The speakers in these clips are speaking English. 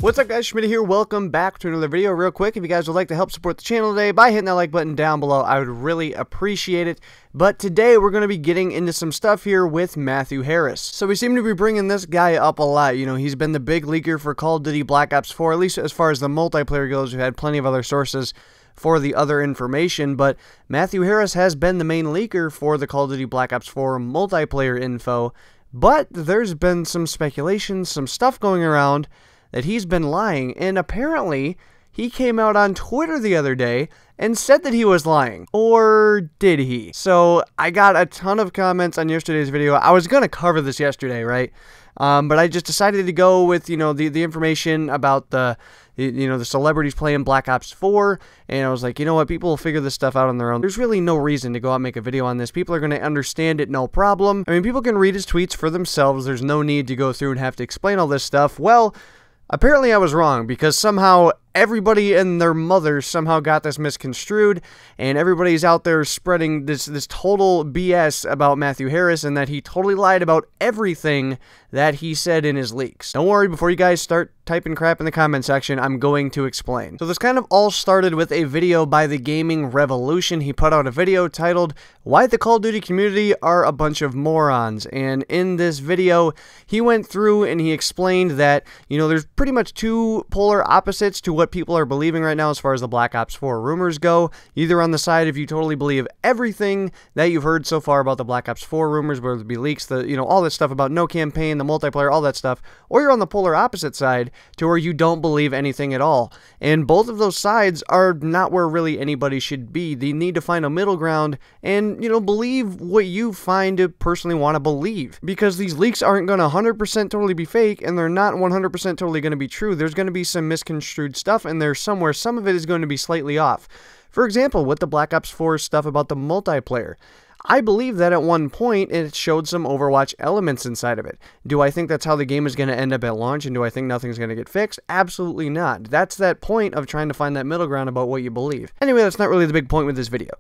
What's up guys, Schmidt here. Welcome back to another video. Real quick, if you guys would like to help support the channel today by hitting that like button down below, I would really appreciate it. But today we're going to be getting into some stuff here with Matthew Harris. So we seem to be bringing this guy up a lot. You know, he's been the big leaker for Call of Duty Black Ops 4, at least as far as the multiplayer goes. We've had plenty of other sources for the other information, but Matthew Harris has been the main leaker for the Call of Duty Black Ops 4 multiplayer info. But there's been some speculation, some stuff going around that he's been lying, and apparently he came out on Twitter the other day and said that he was lying. Or did he? So I got a ton of comments on yesterday's video. I was going to cover this yesterday, right? But I just decided to go with, you know, the information about the celebrities playing Black Ops 4, and I was like, you know what, people will figure this stuff out on their own. There's really no reason to go out and make a video on this. People are going to understand it, no problem. I mean, people can read his tweets for themselves. There's no need to go through and have to explain all this stuff. Well, apparently I was wrong, because somehow everybody and their mothers somehow got this misconstrued, and everybody's out there spreading this total BS about Matthew Harris, and that he totally lied about everything that he said in his leaks. Don't worry, before you guys start typing crap in the comment section, I'm going to explain. So this kind of all started with a video by the Gaming Revolution. He put out a video titled, "Why the Call of Duty Community Are a Bunch of Morons," and in this video, he went through and he explained that, you know, there's pretty much two polar opposites to what people are believing right now as far as the Black Ops 4 rumors go. Either on the side if you totally believe everything that you've heard so far about the Black Ops 4 rumors, whether it be leaks, all this stuff about no campaign, the multiplayer, all that stuff, or you're on the polar opposite side to where you don't believe anything at all. And both of those sides are not where really anybody should be. They need to find a middle ground and, believe what you find to personally want to believe. Because these leaks aren't going to 100% totally be fake, and they're not 100% totally going to be true. There's going to be some misconstrued stuff in there somewhere. Some of it is going to be slightly off. For example, with the Black Ops 4 stuff about the multiplayer, I believe that at one point it showed some Overwatch elements inside of it. Do I think that's how the game is going to end up at launch, and do I think nothing's going to get fixed? Absolutely not. That's that point of trying to find that middle ground about what you believe. Anyway, that's not really the big point with this video.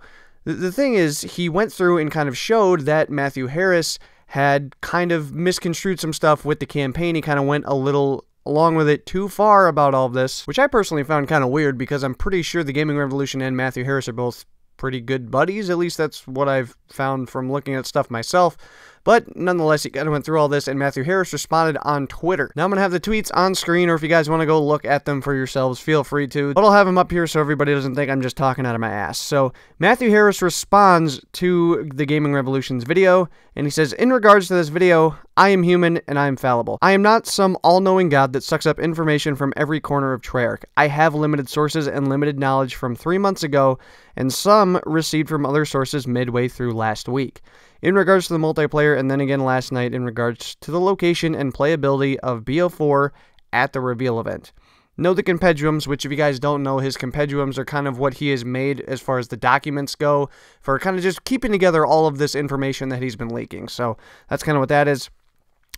The thing is, he went through and kind of showed that Matthew Harris had kind of misconstrued some stuff with the campaign. He kind of went a little along with it too far about all of this, which I personally found kind of weird, because I'm pretty sure the Gaming Revolution and Matthew Harris are both pretty good buddies. At least that's what I've found from looking at stuff myself. But nonetheless, he kind of went through all this, and Matthew Harris responded on Twitter. Now I'm going to have the tweets on screen, or if you guys want to go look at them for yourselves, feel free to. But I'll have them up here so everybody doesn't think I'm just talking out of my ass. So Matthew Harris responds to the Gaming Revolution's video, and he says, "In regards to this video, I am human and I am fallible. I am not some all-knowing god that sucks up information from every corner of Treyarch. I have limited sources and limited knowledge from 3 months ago, and some received from other sources midway through last week. In regards to the multiplayer, and then again last night in regards to the location and playability of BO4 at the reveal event. Know the compendiums," which if you guys don't know, his compendiums are kind of what he has made as far as the documents go for kind of just keeping together all of this information that he's been leaking. So that's kind of what that is.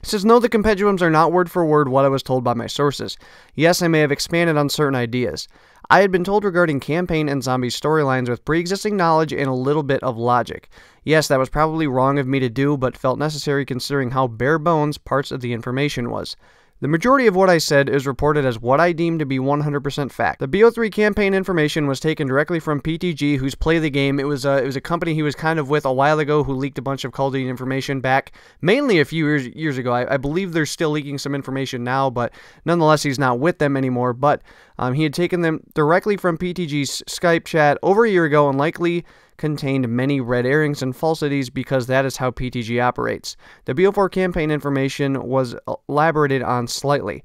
It says, "No, the compendiums are not word for word what I was told by my sources. Yes, I may have expanded on certain ideas. I had been told regarding campaign and zombie storylines with pre-existing knowledge and a little bit of logic. Yes, that was probably wrong of me to do, but felt necessary considering how bare bones parts of the information was. The majority of what I said is reported as what I deem to be 100% fact. The BO3 campaign information was taken directly from PTG, who's Play the Game. It was a company he was kind of with a while ago who leaked a bunch of Call of Duty information back mainly a few years ago. I believe they're still leaking some information now, but nonetheless, he's not with them anymore. But he had taken them directly from PTG's Skype chat over a year ago, and likely contained many red herrings and falsities, because that is how PTG operates. The BO4 campaign information was elaborated on slightly.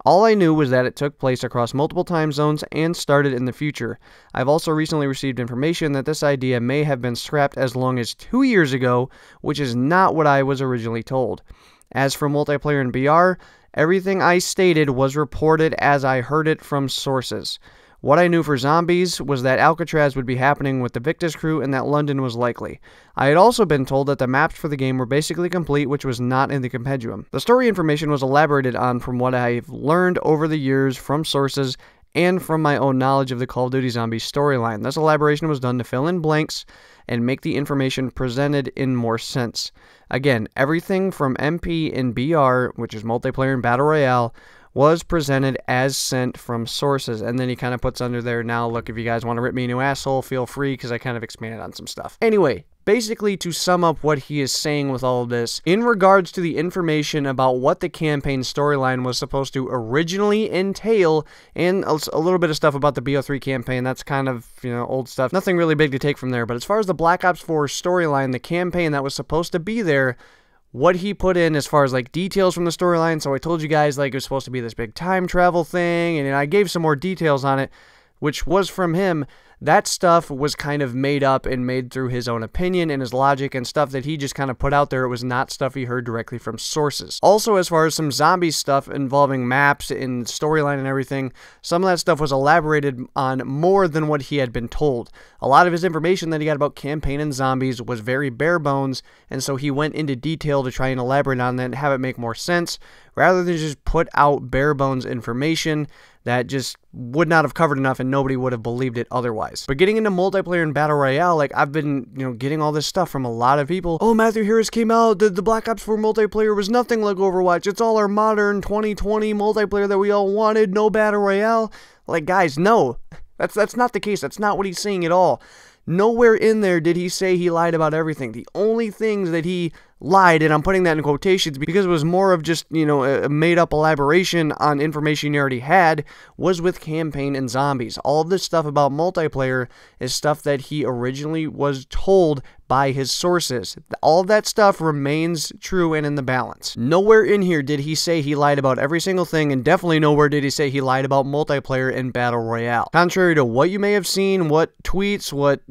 All I knew was that it took place across multiple time zones and started in the future. I've also recently received information that this idea may have been scrapped as long as 2 years ago, which is not what I was originally told. As for multiplayer and BR, everything I stated was reported as I heard it from sources. What I knew for zombies was that Alcatraz would be happening with the Victus crew and that London was likely. I had also been told that the maps for the game were basically complete, which was not in the compendium. The story information was elaborated on from what I've learned over the years from sources and from my own knowledge of the Call of Duty Zombies storyline. This elaboration was done to fill in blanks and make the information presented in more sense. Again, everything from MP and BR, which is multiplayer and Battle Royale, was presented as sent from sources. And then he kind of puts under there, now look, if you guys want to rip me a new asshole, feel free, because I kind of expanded on some stuff. Anyway, basically, to sum up what he is saying with all of this, in regards to the information about what the campaign storyline was supposed to originally entail, and a little bit of stuff about the BO3 campaign, that's kind of, old stuff. Nothing really big to take from there, but as far as the Black Ops 4 storyline, the campaign that was supposed to be there, what he put in as far as like details from the storyline, so I told you guys like it was supposed to be this big time travel thing, and I gave some more details on it, which was from him. That stuff was kind of made up and made through his own opinion and his logic and stuff that he just kind of put out there. It was not stuff he heard directly from sources. Also, as far as some zombie stuff involving maps and storyline and everything, some of that stuff was elaborated on more than what he had been told. A lot of his information that he got about campaign and zombies was very bare bones, and so he went into detail to try and elaborate on that and have it make more sense, rather than just put out bare bones information that just would not have covered enough and nobody would have believed it otherwise. But getting into multiplayer and battle royale, like I've been, getting all this stuff from a lot of people. Oh, Matthew Harris came out, the Black Ops 4 multiplayer was nothing like Overwatch. It's all our modern 2020 multiplayer that we all wanted, no battle royale. Like, guys, no. That's not the case. That's not what he's saying at all. Nowhere in there did he say he lied about everything. The only things that he lied, and I'm putting that in quotations because it was more of just, a made-up elaboration on information he already had, was with campaign and zombies. All of this stuff about multiplayer is stuff that he originally was told by his sources. All of that stuff remains true and in the balance. Nowhere in here did he say he lied about every single thing, and definitely nowhere did he say he lied about multiplayer and battle royale. Contrary to what you may have seen, what tweets, what,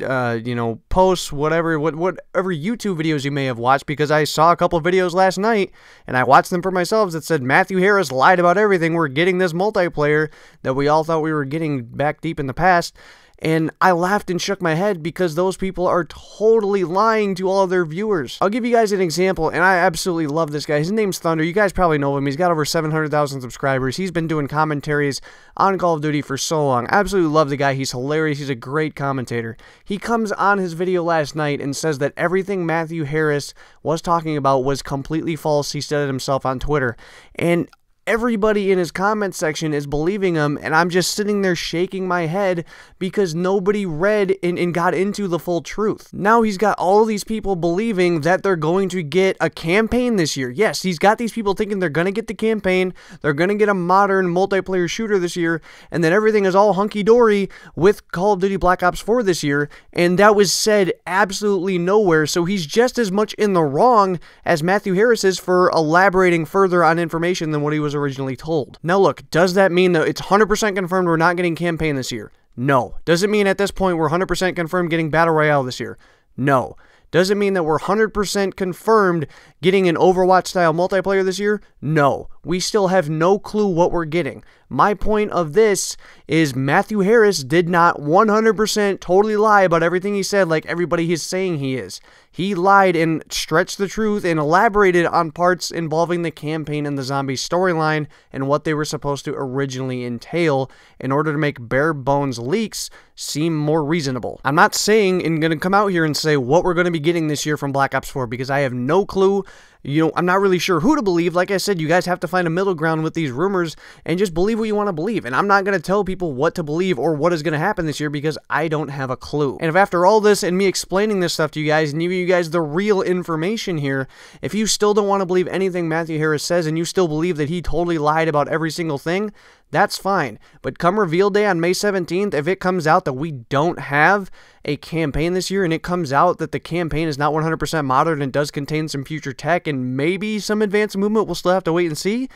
posts, whatever YouTube videos you may have watched, because I saw a couple of videos last night, and I watched them for myself that said Matthew Harris lied about everything. We're getting this multiplayer that we all thought we were getting back deep in the past. And I laughed and shook my head because those people are totally lying to all of their viewers. I'll give you guys an example, and I absolutely love this guy. His name's Thunder. You guys probably know him. He's got over 700,000 subscribers. He's been doing commentaries on Call of Duty for so long. I absolutely love the guy. He's hilarious. He's a great commentator. He comes on his video last night and says that everything Matthew Harris was talking about was completely false. He said it himself on Twitter. And everybody in his comment section is believing him, and I'm just sitting there shaking my head because nobody read and got into the full truth. Now he's got all of these people believing that they're going to get a campaign this year. Yes, he's got these people thinking they're going to get the campaign, they're going to get a modern multiplayer shooter this year, and then everything is all hunky-dory with Call of Duty Black Ops 4 this year, and that was said absolutely nowhere, so he's just as much in the wrong as Matthew Harris is for elaborating further on information than what he was originally told. Now look, does that mean that it's 100% confirmed we're not getting campaign this year? No. Does it mean at this point we're 100% confirmed getting Battle Royale this year? No. Does it mean that we're 100% confirmed getting an Overwatch-style multiplayer this year? No. We still have no clue what we're getting. My point of this is Matthew Harris did not 100% totally lie about everything he said like everybody is saying he is. He lied and stretched the truth and elaborated on parts involving the campaign and the zombie storyline and what they were supposed to originally entail in order to make bare bones leaks seem more reasonable. I'm not saying and going to come out here and say what we're going to be getting this year from Black Ops 4 because I have no clue. I'm not really sure who to believe. Like I said, you guys have to find a middle ground with these rumors and just believe what you want to believe. And I'm not going to tell people what to believe or what is going to happen this year because I don't have a clue. And if after all this and me explaining this stuff to you guys and giving you guys the real information here, if you still don't want to believe anything Matthew Harris says and you still believe that he totally lied about every single thing, that's fine. But come reveal day on May 17th, if it comes out that we don't have a campaign this year and it comes out that the campaign is not 100% modern and does contain some future tech and maybe some advanced movement, we'll still have to wait and see.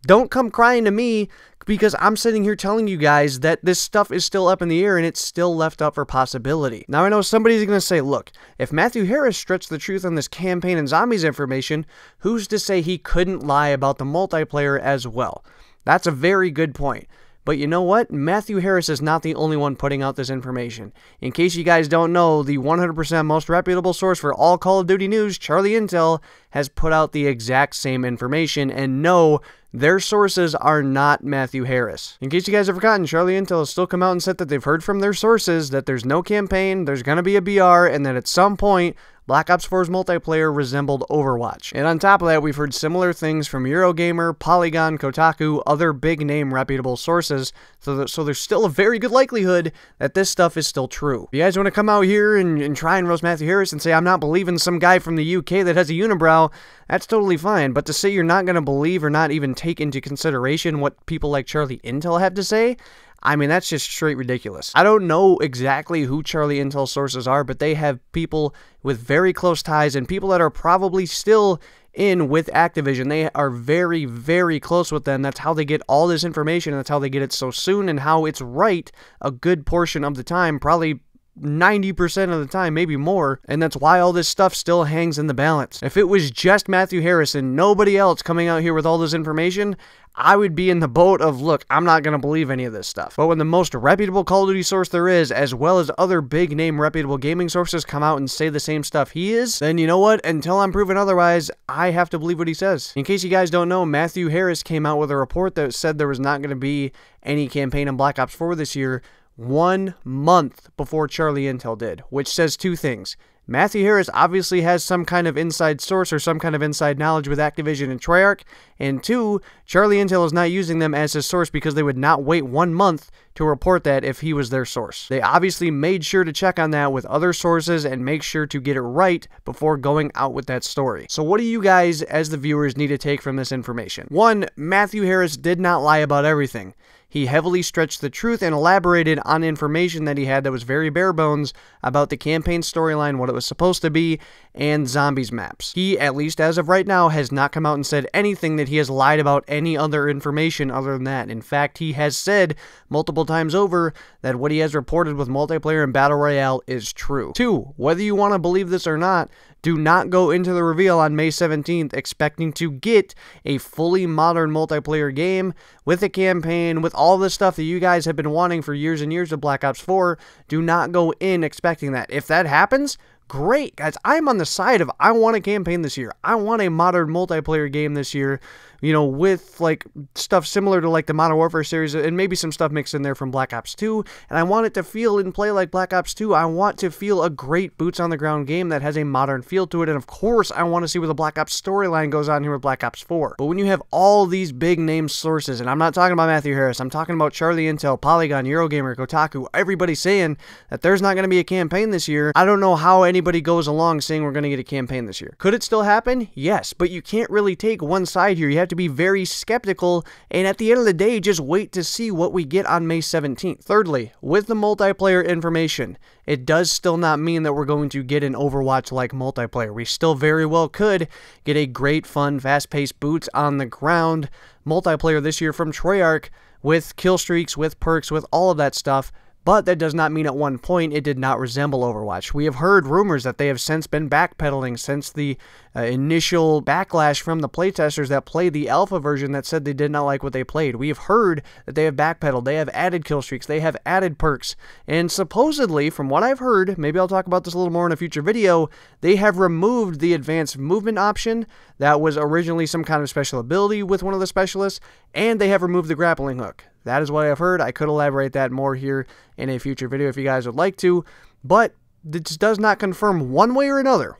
Don't come crying to me because I'm sitting here telling you guys that this stuff is still up in the air and it's still left up for possibility. Now I know somebody's going to say, look, if Matthew Harris stretched the truth on this campaign and zombies information, who's to say he couldn't lie about the multiplayer as well? That's a very good point. But you know what? Matthew Harris is not the only one putting out this information. In case you guys don't know, the 100% most reputable source for all Call of Duty news, Charlie Intel, has put out the exact same information. And no, their sources are not Matthew Harris. In case you guys have forgotten, Charlie Intel has still come out and said that they've heard from their sources that there's no campaign, there's going to be a BR, and that at some point, Black Ops 4's multiplayer resembled Overwatch. And on top of that, we've heard similar things from Eurogamer, Polygon, Kotaku, other big-name reputable sources, so there's still a very good likelihood that this stuff is still true. If you guys want to come out here and try and roast Matthew Harris and say, I'm not believing some guy from the UK that has a unibrow, that's totally fine, but to say you're not going to believe or not even take into consideration what people like Charlie Intel have to say, I mean, that's just straight ridiculous. I don't know exactly who Charlie Intel's sources are, but they have people with very close ties and people that are probably still in with Activision. They are very, very close with them. That's how they get all this information, and that's how they get it so soon, and how it's right a good portion of the time, probably 90% of the time, maybe more, and that's why all this stuff still hangs in the balance. If it was just Matthew Harris and nobody else coming out here with all this information, I would be in the boat of, look, I'm not going to believe any of this stuff. But when the most reputable Call of Duty source there is, as well as other big name reputable gaming sources come out and say the same stuff he is, then you know what? Until I'm proven otherwise, I have to believe what he says. In case you guys don't know, Matthew Harris came out with a report that said there was not going to be any campaign in Black Ops 4 this year, 1 month before Charlie Intel did, which says two things. Matthew Harris obviously has some kind of inside source or some kind of inside knowledge with Activision and Treyarch, and two, Charlie Intel is not using them as his source because they would not wait 1 month to report that if he was their source. They obviously made sure to check on that with other sources and make sure to get it right before going out with that story. So what do you guys, as the viewers, need to take from this information? One, Matthew Harris did not lie about everything. He heavily stretched the truth and elaborated on information that he had that was very bare bones about the campaign storyline, what it was supposed to be, and zombies maps. He, at least as of right now, has not come out and said anything that he has lied about any other information other than that. In fact, he has said multiple times over that what he has reported with multiplayer and Battle Royale is true. Two, whether you want to believe this or not, do not go into the reveal on May 17th expecting to get a fully modern multiplayer game with a campaign, with all the stuff that you guys have been wanting for years and years of Black Ops 4. Do not go in expecting that. If that happens, great, guys. I'm on the side of I want a campaign this year. I want a modern multiplayer game this year, you know, with like stuff similar to like the Modern Warfare series and maybe some stuff mixed in there from Black Ops 2. And I want it to feel and play like Black Ops 2. I want to feel a great boots on the ground game that has a modern feel to it. And of course, I want to see where the Black Ops storyline goes on here with Black Ops 4. But when you have all these big name sources, and I'm not talking about Matthew Harris, I'm talking about Charlie Intel, Polygon, Eurogamer, Kotaku, everybody saying that there's not going to be a campaign this year, I don't know how anybody goes along saying we're going to get a campaign this year. Could it still happen? Yes, but you can't really take one side here. You have to be very skeptical, and at the end of the day, just wait to see what we get on May 17th. Thirdly, with the multiplayer information, it does still not mean that we're going to get an Overwatch-like multiplayer. We still very well could get a great, fun, fast-paced, boots on the ground multiplayer this year from Treyarch with kill streaks, with perks, with all of that stuff. But that does not mean at one point it did not resemble Overwatch. We have heard rumors that they have since been backpedaling since the initial backlash from the playtesters that played the alpha version that said they did not like what they played. We have heard that they have backpedaled, they have added kill streaks, they have added perks, and supposedly, from what I've heard, maybe I'll talk about this a little more in a future video, they have removed the advanced movement option that was originally some kind of special ability with one of the specialists, and they have removed the grappling hook. That is what I've heard. I could elaborate that more here in a future video if you guys would like to, but this does not confirm one way or another,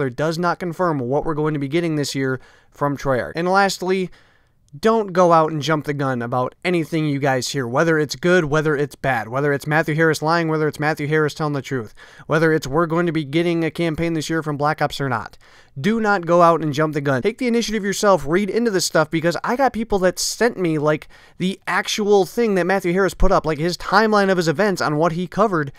does not confirm what we're going to be getting this year from Treyarch. And lastly, don't go out and jump the gun about anything you guys hear, whether it's good, whether it's bad, whether it's Matthew Harris lying, whether it's Matthew Harris telling the truth, whether it's we're going to be getting a campaign this year from Black Ops or not. Do not go out and jump the gun. Take the initiative yourself, read into this stuff, because I got people that sent me like the actual thing that Matthew Harris put up, like his timeline of his events on what he covered,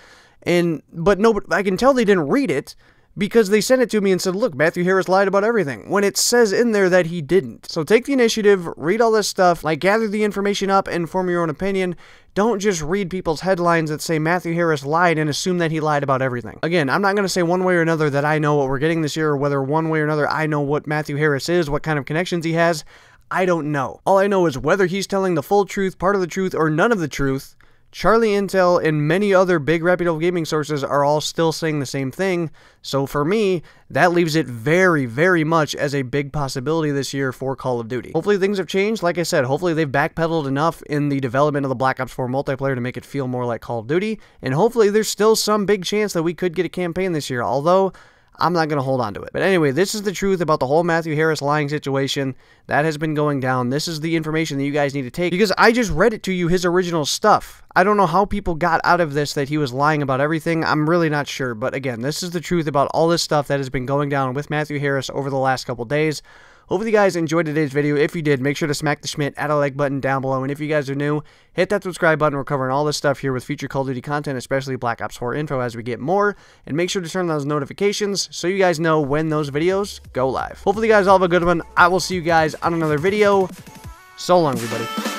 but no, I can tell they didn't read it, because they sent it to me and said, look, Matthew Harris lied about everything, when it says in there that he didn't. So take the initiative, read all this stuff, like gather the information up and form your own opinion. Don't just read people's headlines that say Matthew Harris lied and assume that he lied about everything. Again, I'm not going to say one way or another that I know what we're getting this year, or whether one way or another I know what Matthew Harris is, what kind of connections he has. I don't know. All I know is whether he's telling the full truth, part of the truth, or none of the truth, Charlie Intel and many other big reputable gaming sources are all still saying the same thing, so for me, that leaves it very, very much as a big possibility this year for Call of Duty. Hopefully things have changed. Like I said, hopefully they've backpedaled enough in the development of the Black Ops 4 multiplayer to make it feel more like Call of Duty, and hopefully there's still some big chance that we could get a campaign this year, although I'm not going to hold on to it. But anyway, this is the truth about the whole Matthew Harris lying situation that has been going down. This is the information that you guys need to take, because I just read it to you, his original stuff. I don't know how people got out of this that he was lying about everything. I'm really not sure. But again, this is the truth about all this stuff that has been going down with Matthew Harris over the last couple days. Hopefully you guys enjoyed today's video. If you did, make sure to smack the schmidt, add a like button down below. And if you guys are new, hit that subscribe button. We're covering all this stuff here with future Call of Duty content, especially Black Ops 4 info as we get more. And make sure to turn on those notifications so you guys know when those videos go live. Hopefully you guys all have a good one. I will see you guys on another video. So long, everybody.